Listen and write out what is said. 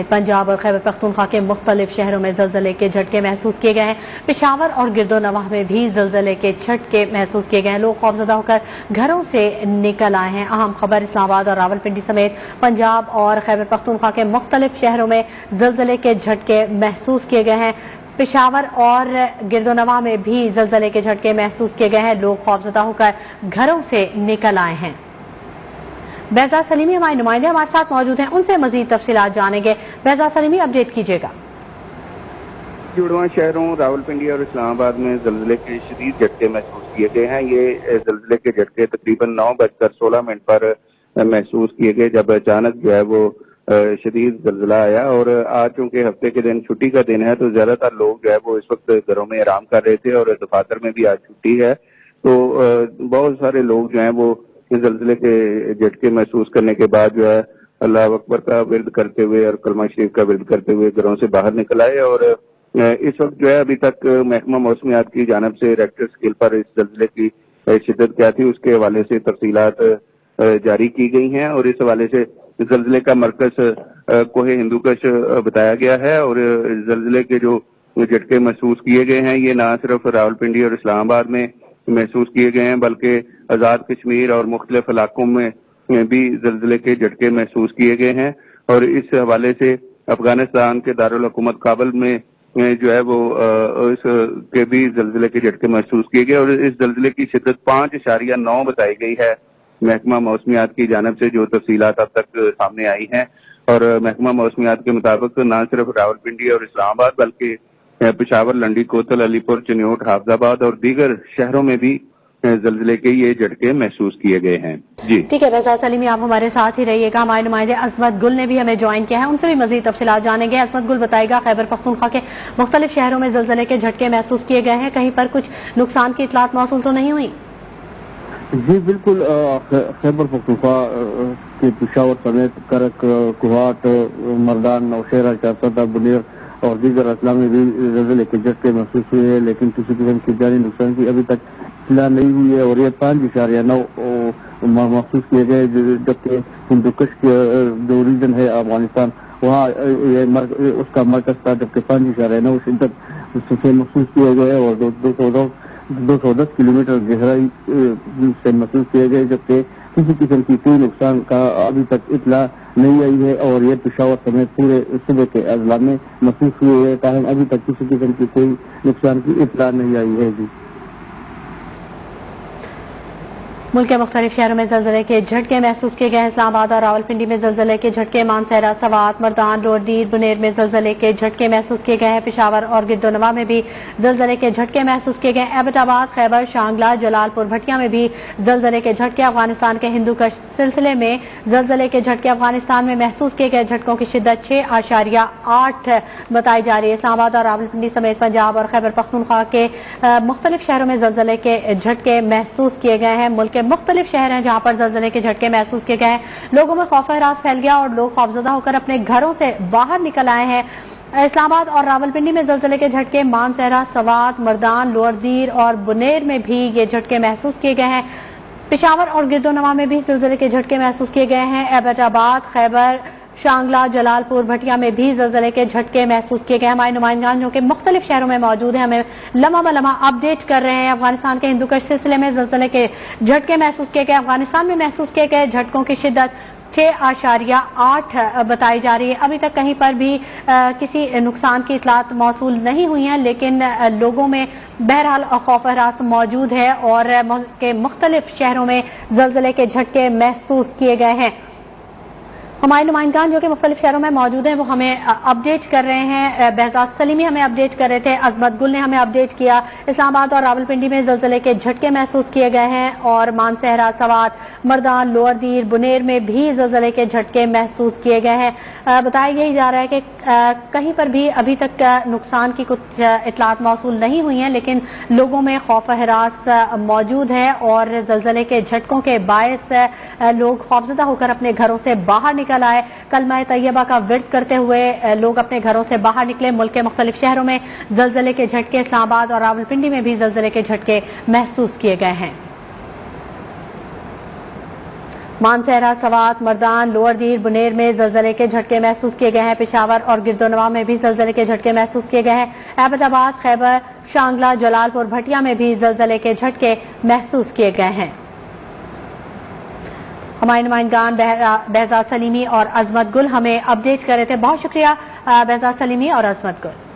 पंजाब और खैबर पख्तूनख्वा के मुख्तलिफ शहरों में जलजले के झटके महसूस किए गए हैं। पेशावर और गिरदोनवाह में भी जलजले के झटके महसूस किए गए हैं। लोग खौफजदा होकर घरों से निकल आए हैं। अहम खबर इस्लामाबाद और रावलपिंडी समेत पंजाब और खैबर पख्तूनख्वा के मुख्तलिफ शहरों में जलजले के झटके महसूस किए गए हैं। पेशावर और गिरदोनवाह में भी जलजले के झटके महसूस किए गए हैं। लोग खौफजदा होकर घरों से निकल आए हैं। बेहजाद सलीमी हमारे नुमाइंदे हमारे साथ मौजूद हैं, उनसे मजीद तफसीलात जानेंगे। बेहजाद सलीमी, अपडेट कीजिएगा। जुड़वां शहरों रावलपिंडी और इस्लामाबाद में जलजले के शदीद झटके महसूस किए गए हैं। ये जलजले के झटके तकरीबन 9:16 पर महसूस किए गए, जब अचानक जो है वो शदीद जलजला आया। और आज चूंकि हफ्ते के दिन छुट्टी का दिन है, तो ज्यादातर लोग जो है वो इस वक्त घरों में आराम कर रहे थे और दफातर में भी आज छुट्टी है। तो बहुत सारे लोग जो है वो जलजले के झटके महसूस करने के बाद जो है अल्लाह अकबर का विर्द करते हुए और कलमा शरीफ का विर्द करते हुए घरों से बाहर निकल आए। और इस वक्त जो है अभी तक महकमा मौसमियात की जानिब से रेक्टर स्केल पर इस जलजले की शिद्दत क्या थी उसके हवाले से तफसीलात जारी की गई हैं। और इस हवाले से जलजले का मरकज कोहे हिंदूकश बताया गया है। और जलजले के जो झटके महसूस किए गए हैं, ये ना सिर्फ रावलपिंडी और इस्लामाबाद में महसूस किए गए हैं, बल्कि आजाद कश्मीर और मुख्तलिफ इलाकों में भी जलजले के झटके महसूस किए गए हैं। और इस हवाले से अफगानिस्तान के दारुल हुकूमत काबुल में जो है वो इस के भी जलजले के झटके महसूस किए गए। और इस जलजले की शिद्दत 5.9 बताई गई है महकमा मौसमियात की जानिब से, जो तफसीलात अब तक सामने आई हैं। और महकमा मौसमियात के मुताबिक न सिर्फ रावलपिंडी और इस्लामाबाद बल्कि पेशावर, लंडी, कोतल, अलीपुर, चिन्योट, हाफजाबाद और दीगर शहरों में भी जलजले के ये झटके महसूस किए गए हैं। जी ठीक है बेहजाद सलीमी, आप हमारे साथ ही रहिएगा। हमारे नुमाइंदे अजमत गुल ने भी हमें ज्वाइन किया है, उनसे भी मजीद तफसीलात जानेंगे। अजमत गुल बताएगा, खैबर पख्तूनख्वा के मुख्तलिफ शहरों में जलजले के झटके महसूस किए गए हैं, कहीं पर कुछ नुकसान की इतलात मौसूल तो नहीं हुई? जी बिल्कुल, खैबर पख्तूनख्वा के पेशावर समेत करक, कुहाट, मर्दान, नौशेरा, चारसदा, बुनेर और दीगर अजला में भी जलजले के झटके महसूस हुए हैं, लेकिन किसी किस्म की जानी नुकसान की अभी तक इतला नहीं हुई है। और ये 5.9 महसूस किए गए, जबकि हिंदुकश के जो रीजन है अफगानिस्तान, वहाँ उसका मरकज था, जबकि 5.9 शिद्दत से महसूस किए गए और 210 किलोमीटर गहराई से महसूस किए गए, जबकि किसी किस्म की कोई नुकसान का अभी तक इतला नहीं आई है। और ये पेशावर समेत पूरे सूबे के अजला में महसूस हुए हैं, ताहम अभी तक किसी किस्म की कोई नुकसान की इतला नहीं आई है। जी मुल्क के मुख्तलिफ शहरों में जलजले के झटके महसूस किए गए हैं। इस्लामाबाद और रावलपिंडी में जलजले के झटके, मानसहरा, सवात, मर्दान, लोअरदीर, बुनेर में जलजले के झटके महसूस किए गए हैं। पेशावर और गिरदोनवाह में भी जलजले के झटके महसूस किए गए। एबटाबाद, खैबर, शांगला, जलालपुर, भटिया में भी जलजले के झटके। अफगानिस्तान के हिंदूकश सिलसिले में जलजले के झटके, अफगानिस्तान में महसूस किए गए झटकों की शिद्दत 6.8 बताई जा रही है। इस्लामाबाद और रावलपिंडी समेत पंजाब और खैबर पख्तूनख्वा के मुख्तलिफ शहरों में जलजले के झटके महसूस किए गए हैं। मुल्क मुख्तलिफ शहर हैं जहां पर जलजले के झटके महसूस किए गए हैं। लोगों में खौफ हरास फैल गया और लोग खौफजदा होकर अपने घरों से बाहर निकल आए हैं। इस्लामाबाद और रावलपिंडी में जलजले के झटके, मानसहरा, सवात, मर्दान, लोअरदीर और बुनेर में भी ये झटके महसूस किए गए हैं। पेशावर और गिरदोनवाह में भी जलजले के झटके महसूस किए गए हैं। एबटाबाद, खैबर, शांगला, जलालपुर, भटिया में भी जलजले के झटके महसूस किए गए। हमारे नुमाइंदान जो कि मुख्तलिफ शहरों में मौजूद हैं, हमें लम्हा ब लम्हा अपडेट कर रहे हैं। अफगानिस्तान के हिंदूकश सिलसिले में जलजले के झटके महसूस किए गए। अफगानिस्तान में महसूस किए गए झटकों की शिद्दत 6.8 बताई जा रही है। अभी तक कहीं पर भी किसी नुकसान की इतलात मौसूल नहीं हुई हैं, लेकिन लोगों में बहरहाल खौफ हरास मौजूद है और मुल्क के मुख्तलिफ शहरों में जलजले के झटके महसूस किए गए हैं। हमारे नुमाइंदान जो कि मुख्तलिफ शहरों में मौजूद हैं वो हमें अपडेट कर रहे हैं। बेहजाद सलीमी हमें अपडेट कर रहे थे, अजमत गुल ने हमें अपडेट किया। इस्लामाबाद और रावलपिंडी में जलजले के झटके महसूस किए गए हैं और मानसहरा, सवात, मर्दान, लोअरदीर, बुनेर में भी जलजले के झटके महसूस किए गए हैं। बताया यही जा रहा है कि कहीं पर भी अभी तक नुकसान की कुछ इतलात मौसूल नहीं हुई हैं, लेकिन लोगों में खौफ हरास मौजूद है और जलजले के झटकों के बायस लोग खौफजदा होकर अपने घरों से बाहर निकल आए। कलमा तैयबा का विर्द करते हुए लोग अपने घरों से बाहर निकले। मुल्क के मुख्तलिफ शहरों में जलजले के झटके, इस्लामाबाद और रावलपिंडी में भी जलजले के झटके महसूस किए गए हैं। مانسہرہ، سوات، مردان، لوور دیر، بنیر میں زلزلے کے جھٹکے محسوس کیے گئے ہیں۔ پشاور اور گردونواں میں بھی زلزلے کے جھٹکے محسوس کیے گئے ہیں۔ ایبٹ آباد، خیبر، شانگلہ، جلال پور، بھٹیا میں بھی زلزلے کے جھٹکے محسوس کیے گئے ہیں۔ ہمارے نمائندگان بہزاد سلیمی اور عظمت گل ہمیں اپڈیٹ کر رہے تھے۔ بہت شکریہ بہزاد سلیمی اور عظمت گل۔